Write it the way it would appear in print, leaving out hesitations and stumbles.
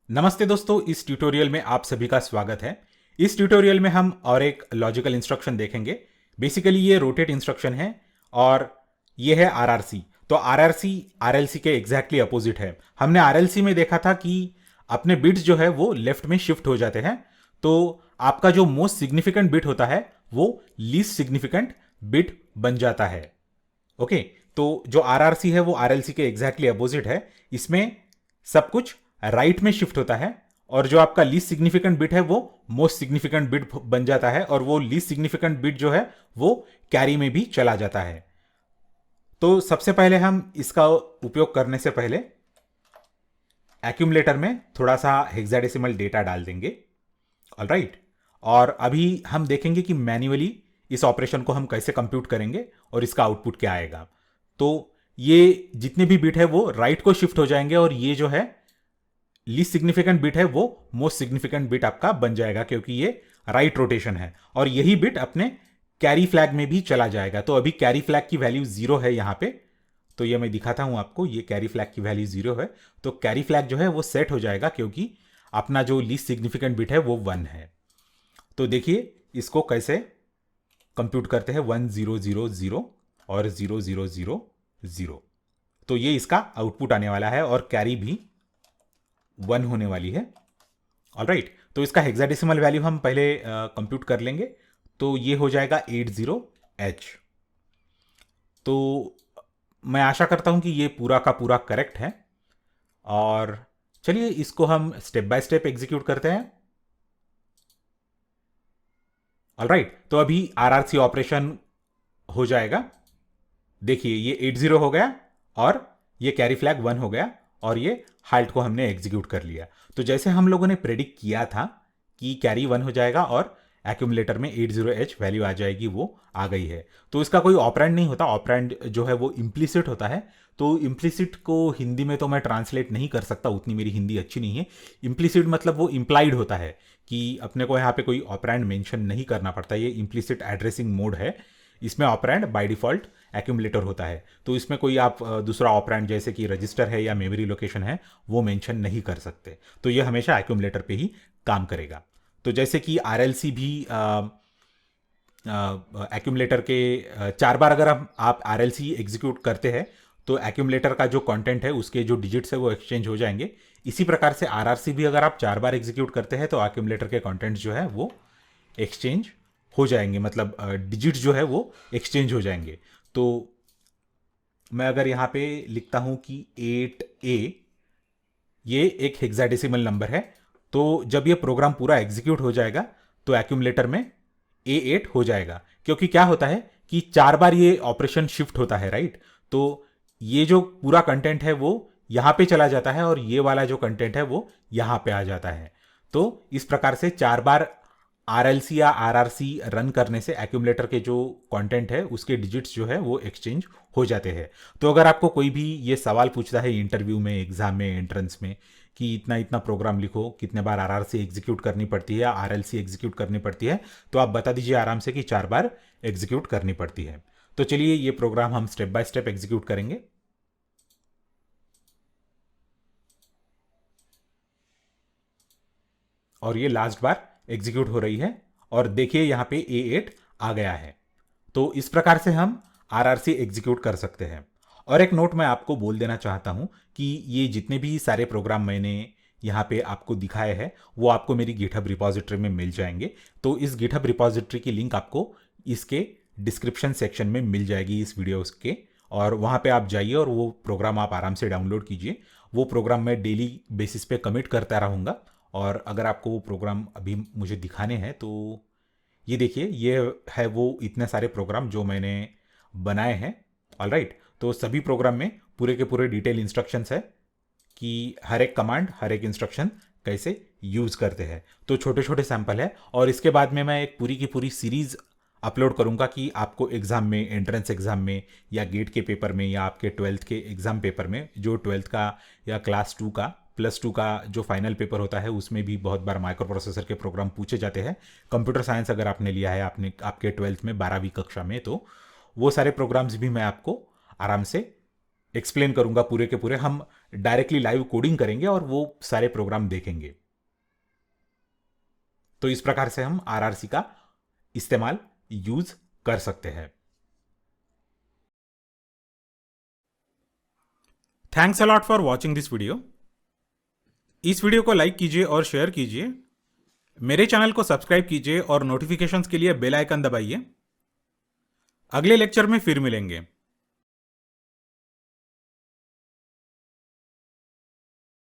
नमस्ते दोस्तों, इस ट्यूटोरियल में आप सभी का स्वागत है। इस ट्यूटोरियल में हम और एक लॉजिकल इंस्ट्रक्शन देखेंगे। बेसिकली ये रोटेट इंस्ट्रक्शन है और ये है आरआरसी। तो आरआरसी आरएलसी के एग्जैक्टली अपोजिट है। हमने आरएलसी में देखा था कि अपने बिट्स जो है वो लेफ्ट में शिफ्ट हो जाते हैं। तो आपका जो मोस्ट सिग्निफिकेंट बिट होता है वो लीस्ट सिग्निफिकेंट बिट बन जाता है। ओके, तो जो आरआरसी है वो आरएलसी के एग्जैक्टली अपोजिट है। इसमें सब कुछ राइट में शिफ्ट होता है और जो आपका लीस्ट सिग्निफिकेंट बिट है वो मोस्ट सिग्निफिकेंट बिट बन जाता है और वो लीस्ट सिग्निफिकेंट बिट जो है वो कैरी में भी चला जाता है। तो सबसे पहले हम इसका उपयोग करने से पहले एक्यूमुलेटर में थोड़ा सा हेक्साडेसिमल डेटा डाल देंगे। ऑलराइट, और अभी हम देखेंगे कि मैन्युअली इस ऑपरेशन को हम कैसे कंप्यूट करेंगे और इसका आउटपुट क्या आएगा। तो ये जितने भी बिट है वो राइट को शिफ्ट हो जाएंगे और ये जो है लीस्ट सिग्निफिकेंट बिट है वो मोस्ट सिग्निफिकेंट बिट आपका बन जाएगा, क्योंकि ये राइट रोटेशन है। और यही बिट अपने कैरी फ्लैग में भी चला जाएगा। तो अभी कैरी फ्लैग की वैल्यू 0 है यहां पे। तो ये मैं दिखाता हूं आपको, ये कैरी फ्लैग की वैल्यू 0 है। तो कैरी फ्लैग जो है वो सेट हो जाएगा क्योंकि अपना जो लीस्ट सिग्निफिकेंट बिट है वो 1 है। तो देखिए इसको कैसे कंप्यूट करते हैं, 1000 और 0000। तो ये इसका आउटपुट आने वाला है और कैरी भी 1 होने वाली है। ऑलराइट, तो इसका हेक्साडेसिमल वैल्यू हम पहले कंप्यूट कर लेंगे। तो ये हो जाएगा 80H। तो मैं आशा करता हूं कि ये पूरा का पूरा करेक्ट है। और चलिए इसको हम स्टेप बाय स्टेप एग्जीक्यूट करते हैं। ऑलराइट, तो अभी आरआरसी ऑपरेशन हो जाएगा। देखिए ये 80 हो गया और ये कैरी फ्लैग 1 हो गया और ये हाल्ट को हमने एग्जीक्यूट कर लिया। तो जैसे हम लोगों ने प्रेडिक्ट किया था कि कैरी 1 हो जाएगा और एक्यूमुलेटर में 80H वैल्यू आ जाएगी, वो आ गई है। तो इसका कोई ऑपरेंड नहीं होता, ऑपरेंड जो है वो इम्प्लिसिट होता है। तो इम्प्लिसिट को हिंदी में तो मैं ट्रांसलेट नहीं कर सकता, उतनी मेरी हिंदी अच्छी नहीं है। इम्प्लिसिट मतलब वो इम्प्लाइड होता है कि अपने को यहाँ पे कोई ऑपरेंड मेंशन नहीं करना पड़ता। ये इम्प्लिसिट एड्रेसिंग मोड है। इसमें ऑपरेंड बाय डिफॉल्ट एक्यूमुलेटर होता है। तो इसमें कोई आप दूसरा ऑपरेंड जैसे कि रजिस्टर है या मेमोरी लोकेशन है वो मेंशन नहीं कर सकते। तो ये हमेशा एक्यूमुलेटर पे ही काम करेगा। तो जैसे कि आरएलसी भी एक्यूमुलेटर के 4 बार अगर आप आरएलसी एग्जीक्यूट करते हैं तो एक्यूमुलेटर का जो कंटेंट है उसके जो डिजिट्स है वो एक्सचेंज हो जाएंगे। इसी प्रकार से आरआरसी भी अगर आप 4 बार एग्जीक्यूट करते हैं तो एक्यूमुलेटर के कंटेंट्स जो है वो एक्सचेंज हो जाएंगे, मतलब डिजिट्स जो है वो एक्सचेंज हो जाएंगे। तो मैं अगर यहाँ पे लिखता हूँ कि 8A, ये एक हेक्साडेसिमल नंबर है। तो जब ये प्रोग्राम पूरा एग्जीक्यूट हो जाएगा तो एक्यूमुलेटर में A8 हो जाएगा, क्योंकि क्या होता है कि 4 बार ये ऑपरेशन शिफ्ट होता है, राइट। तो ये जो पूरा कंटेंट है वो यहाँ पे चला जाता है और ये वाला जो कंटेंट है वो यहाँ पे आ जाता है। तो इस प्रकार से 4 बार आरएलसी या आरआरसी रन करने से एक्यूमुलेटर के जो कंटेंट है उसके डिजिट्स जो है वो एक्सचेंज हो जाते हैं। तो अगर आपको कोई भी ये सवाल पूछता है इंटरव्यू में, एग्जाम में, एंट्रेंस में कि इतना इतना प्रोग्राम लिखो, कितने बार आरआरसी एग्जीक्यूट करनी पड़ती है या आरएलसी एग्जीक्यूट करनी पड़ती है, तो आप बता दीजिए आराम से कि 4 बार एग्जीक्यूट करनी पड़ती है। तो चलिए ये प्रोग्राम हम स्टेप बाय स्टेप एग्जीक्यूट करेंगे। और ये लास्ट बार एग्जीक्यूट हो रही है और देखिए यहाँ पे A8 आ गया है। तो इस प्रकार से हम आरआरसी एग्जीक्यूट कर सकते हैं। और एक नोट मैं आपको बोल देना चाहता हूं कि ये जितने भी सारे प्रोग्राम मैंने यहाँ पे आपको दिखाए हैं वो आपको मेरी गिटहब रिपॉजिटरी में मिल जाएंगे। तो इस गिटहब रिपॉजिटरी की लिंक आपको इसके डिस्क्रिप्शन सेक्शन में मिल जाएगी इस वीडियो के। और वहाँ पे आप जाइए और वो प्रोग्राम आप आराम से डाउनलोड कीजिए। वो प्रोग्राम मैं डेली बेसिस पे कमिट करता रहूँगा। और अगर आपको वो प्रोग्राम अभी मुझे दिखाने हैं तो ये देखिए, ये है वो इतने सारे प्रोग्राम जो मैंने बनाए हैं। ऑलराइट, तो सभी प्रोग्राम में पूरे के पूरे डिटेल इंस्ट्रक्शंस है कि हर एक कमांड, हर एक इंस्ट्रक्शन कैसे यूज़ करते हैं। तो छोटे छोटे सैंपल है और इसके बाद में मैं एक पूरी की पूरी सीरीज़ अपलोड करूंगा कि आपको एग्ज़ाम में, एंट्रेंस एग्ज़ाम में या गेट के पेपर में या आपके 12th के एग्ज़ाम पेपर में, जो 12th का या क्लास 2 का, +2 का जो फाइनल पेपर होता है उसमें भी बहुत बार माइक्रो प्रोसेसर के प्रोग्राम पूछे जाते हैं। कंप्यूटर साइंस अगर आपने लिया है, आपने आपके 12th में 12वीं कक्षा में, तो वो सारे प्रोग्राम्स भी मैं आपको आराम से एक्सप्लेन करूंगा पूरे के पूरे। हम डायरेक्टली लाइव कोडिंग करेंगे और वो सारे प्रोग्राम देखेंगे। तो इस प्रकार से हम आरआरसी का इस्तेमाल यूज कर सकते हैं। Thanks a lot for watching this video. इस वीडियो को लाइक कीजिए और शेयर कीजिए। मेरे चैनल को सब्सक्राइब कीजिए और नोटिफिकेशंस के लिए बेल आइकन दबाइए। अगले लेक्चर में फिर मिलेंगे।